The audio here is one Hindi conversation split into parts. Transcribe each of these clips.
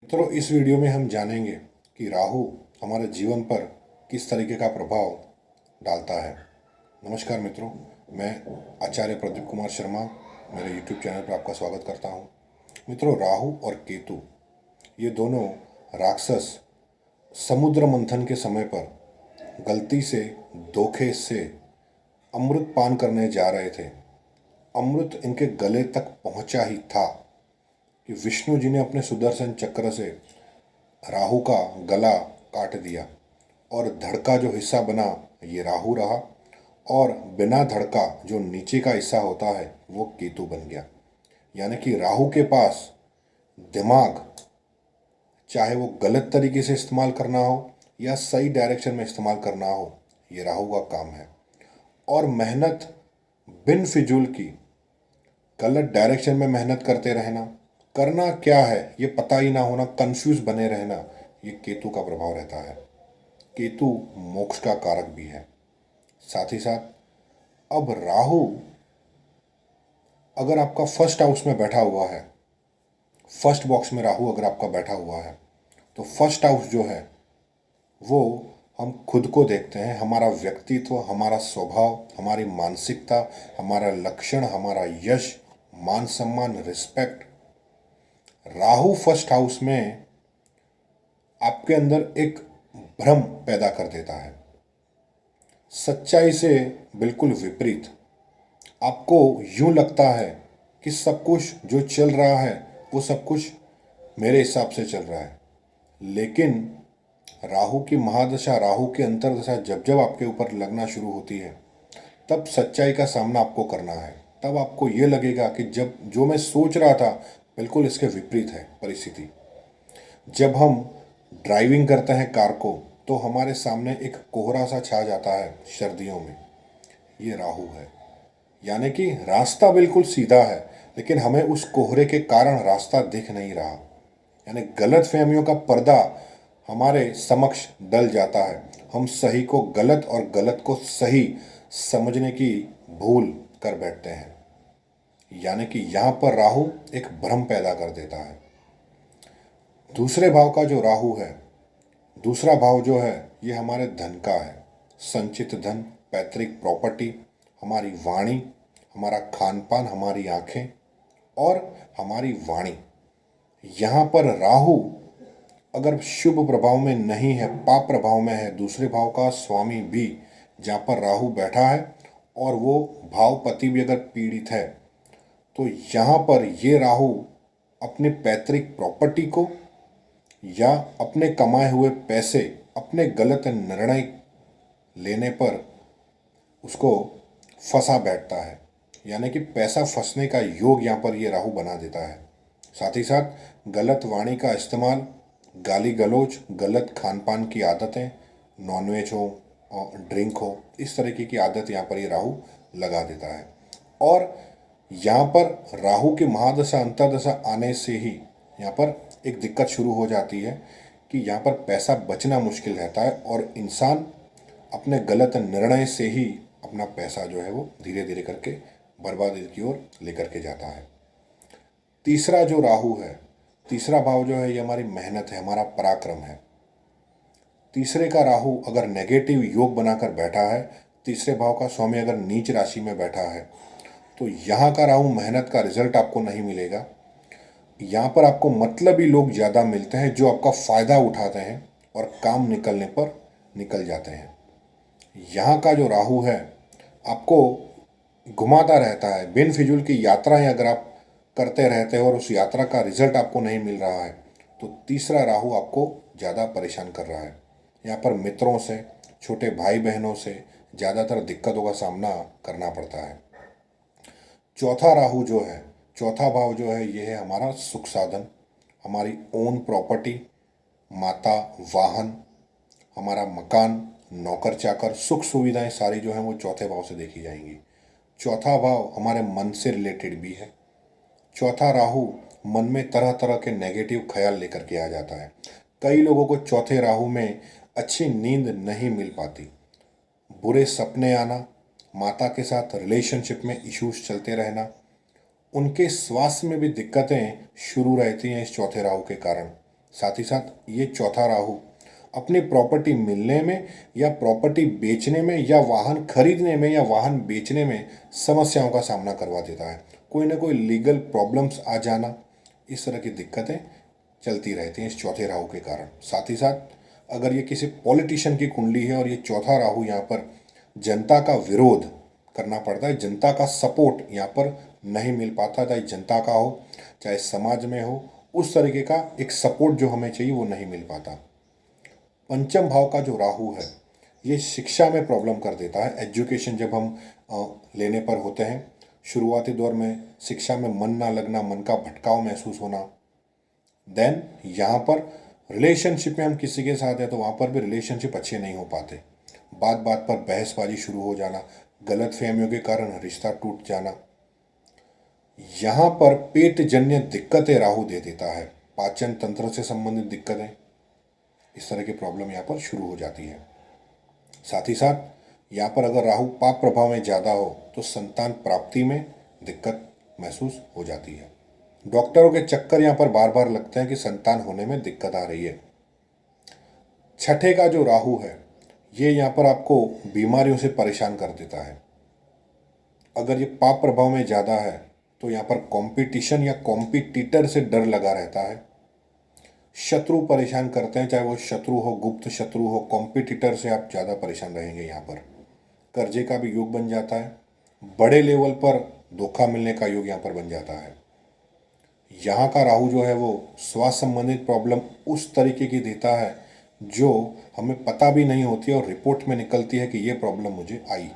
मित्रों, इस वीडियो में हम जानेंगे कि राहु हमारे जीवन पर किस तरीके का प्रभाव डालता है। नमस्कार मित्रों, मैं आचार्य प्रदीप कुमार शर्मा मेरे YouTube चैनल पर आपका स्वागत करता हूं। मित्रों, राहु और केतु ये दोनों राक्षस समुद्र मंथन के समय पर गलती से धोखे से अमृत पान करने जा रहे थे। अमृत इनके गले तक पहुंचा ही था कि विष्णु जी ने अपने सुदर्शन चक्र से राहु का गला काट दिया और धड़ का जो हिस्सा बना ये राहु रहा और बिना धड़ का जो नीचे का हिस्सा होता है वो केतु बन गया। यानी कि राहु के पास दिमाग, चाहे वो गलत तरीके से इस्तेमाल करना हो या सही डायरेक्शन में इस्तेमाल करना हो, ये राहु का काम है। और मेहनत बिन फिजूल की गलत डायरेक्शन में मेहनत करते रहना, करना क्या है ये पता ही ना होना, कंफ्यूज बने रहना, ये केतु का प्रभाव रहता है। केतु मोक्ष का कारक भी है। साथ ही साथ अब राहु अगर आपका फर्स्ट हाउस में बैठा हुआ है, फर्स्ट बॉक्स में राहु अगर आपका बैठा हुआ है, तो फर्स्ट हाउस जो है वो हम खुद को देखते हैं, हमारा व्यक्तित्व, हमारा स्वभाव, हमारी मानसिकता, हमारा लक्षण, हमारा यश, मान सम्मान, रिस्पेक्ट। राहु फर्स्ट हाउस में आपके अंदर एक भ्रम पैदा कर देता है, सच्चाई से बिल्कुल विपरीत। आपको यूं लगता है कि सब कुछ जो चल रहा है वो सब कुछ मेरे हिसाब से चल रहा है, लेकिन राहु की महादशा, राहु की अंतर्दशा जब जब आपके ऊपर लगना शुरू होती है तब सच्चाई का सामना आपको करना है। तब आपको ये लगेगा कि जब जो मैं सोच रहा था बिल्कुल इसके विपरीत है परिस्थिति। जब हम ड्राइविंग करते हैं कार को तो हमारे सामने एक कोहरा सा छा जाता है सर्दियों में, ये राहु है। यानी कि रास्ता बिल्कुल सीधा है लेकिन हमें उस कोहरे के कारण रास्ता दिख नहीं रहा। यानी गलत फहमियों का पर्दा हमारे समक्ष डल जाता है। हम सही को गलत और गलत को सही समझने की भूल कर बैठते हैं। यानी कि यहाँ पर राहु एक भ्रम पैदा कर देता है। दूसरे भाव का जो राहु है, दूसरा भाव जो है ये हमारे धन का है। संचित धन, पैतृक प्रॉपर्टी, हमारी वाणी, हमारा खान पान, हमारी आंखें और हमारी वाणी। यहाँ पर राहु अगर शुभ प्रभाव में नहीं है, पाप प्रभाव में है, दूसरे भाव का स्वामी भी जहाँ पर राहु बैठा है और वो भावपति भी अगर पीड़ित है, तो यहाँ पर ये राहु अपने पैतृक प्रॉपर्टी को या अपने कमाए हुए पैसे अपने गलत निर्णय लेने पर उसको फंसा बैठता है। यानी कि पैसा फंसने का योग यहाँ पर ये राहु बना देता है। साथ ही साथ गलत वाणी का इस्तेमाल, गाली गलौज, गलत खान पान की आदतें, नॉनवेज हो और ड्रिंक हो, इस तरीके की आदत यहाँ पर ये राहु लगा देता है। और यहाँ पर राहु की महादशा अंतर्दशा आने से ही यहाँ पर एक दिक्कत शुरू हो जाती है कि यहाँ पर पैसा बचना मुश्किल रहता है और इंसान अपने गलत निर्णय से ही अपना पैसा जो है वो धीरे धीरे करके बर्बादी की ओर लेकर के जाता है। तीसरा जो राहु है, तीसरा भाव जो है ये हमारी मेहनत है, हमारा पराक्रम है। तीसरे का राहु अगर नेगेटिव योग बनाकर बैठा है, तीसरे भाव का स्वामी अगर नीच राशि में बैठा है, तो यहाँ का राहु मेहनत का रिजल्ट आपको नहीं मिलेगा। यहाँ पर आपको मतलबी लोग ज़्यादा मिलते हैं जो आपका फ़ायदा उठाते हैं और काम निकलने पर निकल जाते हैं। यहाँ का जो राहु है आपको घुमाता रहता है। बिन फिजूल की यात्राएं अगर आप करते रहते हो और उस यात्रा का रिजल्ट आपको नहीं मिल रहा है, तो तीसरा राहु आपको ज़्यादा परेशान कर रहा है। यहाँ पर मित्रों से, छोटे भाई बहनों से ज़्यादातर दिक्कतों का सामना करना पड़ता है। चौथा राहु जो है, चौथा भाव जो है ये है हमारा सुख साधन, हमारी ओन प्रॉपर्टी, माता, वाहन, हमारा मकान, नौकर चाकर, सुख सुविधाएं सारी जो हैं वो चौथे भाव से देखी जाएंगी। चौथा भाव हमारे मन से रिलेटेड भी है। चौथा राहु मन में तरह तरह के नेगेटिव ख्याल लेकर के आ जाता है। कई लोगों को चौथे राहु में अच्छी नींद नहीं मिल पाती, बुरे सपने आना, माता के साथ रिलेशनशिप में इश्यूज चलते रहना, उनके स्वास्थ्य में भी दिक्कतें शुरू रहती हैं इस चौथे राहु के कारण। साथ ही साथ ये चौथा राहु अपनी प्रॉपर्टी मिलने में या प्रॉपर्टी बेचने में या वाहन खरीदने में या वाहन बेचने में समस्याओं का सामना करवा देता है। कोई ना कोई लीगल प्रॉब्लम्स आ जाना, इस तरह की दिक्कतें चलती रहती हैं इस चौथे राहु के कारण। साथ ही साथ अगर ये किसी पॉलिटिशियन की कुंडली है और ये चौथा राहु यहाँ पर जनता का विरोध करना पड़ता है, जनता का सपोर्ट यहाँ पर नहीं मिल पाता, चाहे जनता का हो चाहे समाज में हो, उस तरीके का एक सपोर्ट जो हमें चाहिए वो नहीं मिल पाता। पंचम भाव का जो राहु है ये शिक्षा में प्रॉब्लम कर देता है। एजुकेशन जब हम लेने पर होते हैं, शुरुआती दौर में शिक्षा में मन ना लगना, मन का भटकाव महसूस होना, देन यहाँ पर रिलेशनशिप में हम किसी के साथ हैं तो वहाँ पर भी रिलेशनशिप अच्छे नहीं हो पाते, बात बात पर बहसबाजी शुरू हो जाना, गलत फहमियों के कारण रिश्ता टूट जाना। यहाँ पर पेट जन्य दिक्कतें राहु दे देता है, पाचन तंत्र से संबंधित दिक्कतें, इस तरह की प्रॉब्लम यहाँ पर शुरू हो जाती है। साथ ही साथ यहाँ पर अगर राहु पाप प्रभाव में ज़्यादा हो तो संतान प्राप्ति में दिक्कत महसूस हो जाती है। डॉक्टरों के चक्कर यहाँ पर बार बार लगते हैं कि संतान होने में दिक्कत आ रही है। छठे का जो राहु है ये यहाँ पर आपको बीमारियों से परेशान कर देता है। अगर ये पाप प्रभाव में ज़्यादा है तो यहाँ पर कंपटीशन या कॉम्पिटिटर से डर लगा रहता है। शत्रु परेशान करते हैं, चाहे वो शत्रु हो, गुप्त शत्रु हो, कॉम्पिटिटर से आप ज़्यादा परेशान रहेंगे। यहाँ पर कर्जे का भी योग बन जाता है, बड़े लेवल पर धोखा मिलने का योग यहाँ पर बन जाता है। यहाँ का राहु जो है वो स्वास्थ्य संबंधित प्रॉब्लम उस तरीके की देता है जो हमें पता भी नहीं होती और रिपोर्ट में निकलती है कि ये प्रॉब्लम मुझे आई।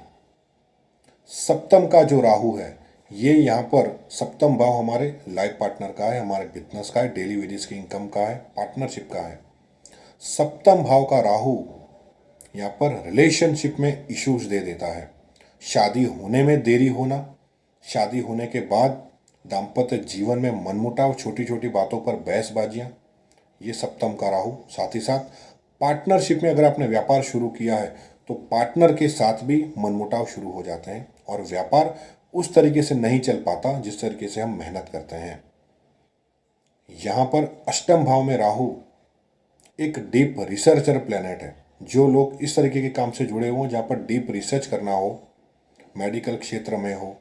सप्तम का जो राहु है ये यहाँ पर सप्तम भाव हमारे लाइफ पार्टनर का है, हमारे बिजनेस का है, डेली वेजेस की इनकम का है, पार्टनरशिप का है। सप्तम भाव का राहु यहाँ पर रिलेशनशिप में इश्यूज दे देता है, शादी होने में देरी होना, शादी होने के बाद दाम्पत्य जीवन में मनमुटाव, छोटी छोटी बातों पर बहसबाजियाँ, ये सप्तम का राहु। साथ ही साथ पार्टनरशिप में अगर आपने व्यापार शुरू किया है तो पार्टनर के साथ भी मनमुटाव शुरू हो जाते हैं और व्यापार उस तरीके से नहीं चल पाता जिस तरीके से हम मेहनत करते हैं। यहाँ पर अष्टम भाव में राहु एक डीप रिसर्चर प्लैनेट है। जो लोग इस तरीके के काम से जुड़े हुए हैं जहाँ पर डीप रिसर्च करना हो, मेडिकल क्षेत्र में हो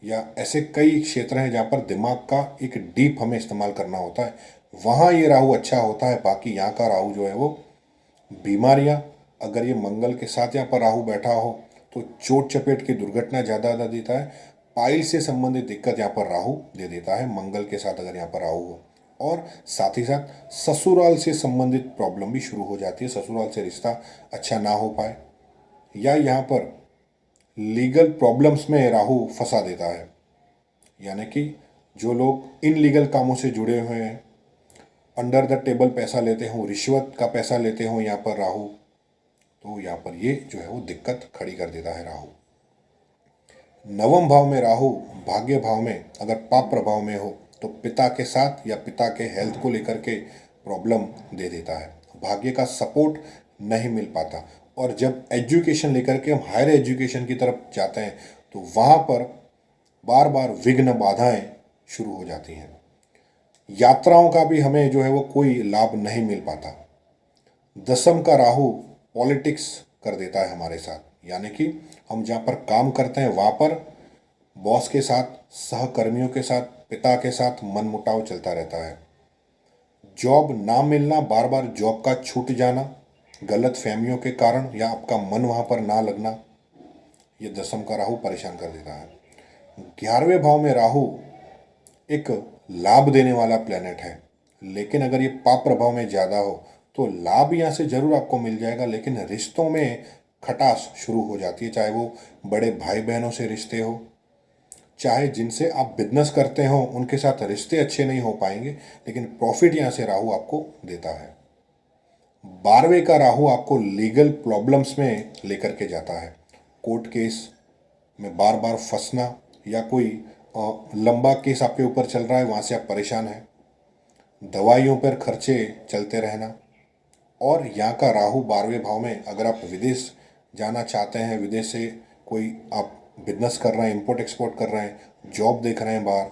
या ऐसे कई क्षेत्र हैं जहाँ पर दिमाग का एक डीप हमें इस्तेमाल करना होता है, वहाँ ये राहु अच्छा होता है। बाकी यहाँ का राहु जो है वो बीमारियाँ, अगर ये मंगल के साथ यहाँ पर राहु बैठा हो तो चोट चपेट की दुर्घटना ज़्यादा देता है। पाइल से संबंधित दिक्कत यहाँ पर राहु दे देता है मंगल के साथ अगर यहाँ पर राहु हो। और साथ ही साथ ससुराल से संबंधित प्रॉब्लम भी शुरू हो जाती है, ससुराल से रिश्ता अच्छा ना हो पाए या यहाँ पर लीगल प्रॉब्लम्स में राहु फंसा देता है। यानी कि जो लोग इन लीगल कामों से जुड़े हुए हैं, अंडर द टेबल पैसा लेते हों, रिश्वत का पैसा लेते हों यहाँ पर राहु, तो यहाँ पर ये जो है वो दिक्कत खड़ी कर देता है राहु। नवम भाव में राहु भाग्य भाव में अगर पाप प्रभाव में हो तो पिता के साथ या पिता के हेल्थ को लेकर के प्रॉब्लम दे देता है, भाग्य का सपोर्ट नहीं मिल पाता। और जब एजुकेशन लेकर के हम हायर एजुकेशन की तरफ जाते हैं तो वहाँ पर बार बार विघ्न बाधाएं शुरू हो जाती हैं। यात्राओं का भी हमें जो है वो कोई लाभ नहीं मिल पाता। दसम का राहु पॉलिटिक्स कर देता है हमारे साथ, यानी कि हम जहाँ पर काम करते हैं वहाँ पर बॉस के साथ, सहकर्मियों के साथ, पिता के साथ मनमुटाव चलता रहता है। जॉब ना मिलना, बार बार जॉब का छूट जाना गलत फहमियों के कारण या आपका मन वहाँ पर ना लगना, ये दसम का राहु परेशान कर देता है। 11वें भाव में राहु एक लाभ देने वाला प्लेनेट है, लेकिन अगर ये पाप प्रभाव में ज़्यादा हो तो लाभ यहाँ से जरूर आपको मिल जाएगा, लेकिन रिश्तों में खटास शुरू हो जाती है। चाहे वो बड़े भाई बहनों से रिश्ते हो, चाहे जिनसे आप बिजनेस करते हो उनके साथ रिश्ते अच्छे नहीं हो पाएंगे, लेकिन प्रॉफिट यहाँ से राहु आपको देता है। 12वें का राहु आपको लीगल प्रॉब्लम्स में लेकर के जाता है, कोर्ट केस में बार बार फंसना या कोई लंबा केस आपके ऊपर चल रहा है वहाँ से आप परेशान हैं, दवाइयों पर खर्चे चलते रहना। और यहाँ का राहु 12वें भाव में अगर आप विदेश जाना चाहते हैं, विदेश से कोई आप बिजनेस कर रहे हैं, इंपोर्ट एक्सपोर्ट कर रहे हैं, जॉब देख रहे हैं बाहर,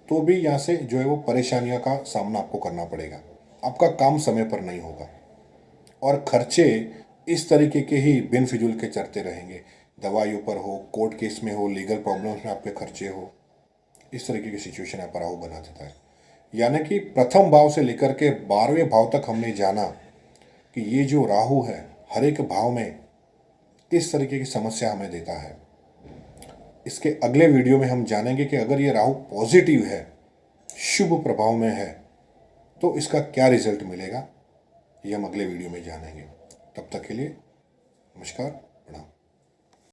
तो भी यहाँ से जो है वो परेशानियों का सामना आपको करना पड़ेगा। आपका काम समय पर नहीं होगा और खर्चे इस तरीके के ही बिन फिजूल के चलते रहेंगे। दवाइयों पर हो, कोर्ट केस में हो, लीगल प्रॉब्लम्स में आपके खर्चे हो, इस तरीके की सिचुएशन यहाँ पर राहु बना देता है। यानी कि प्रथम भाव से लेकर के 12वें भाव तक हमने जाना कि ये जो राहु है हर एक भाव में किस तरीके की समस्या हमें देता है। इसके अगले वीडियो में हम जानेंगे कि अगर ये राहु पॉजिटिव है, शुभ प्रभाव में है, तो इसका क्या रिजल्ट मिलेगा, ये हम अगले वीडियो में जानेंगे। तब तक के लिए नमस्कार।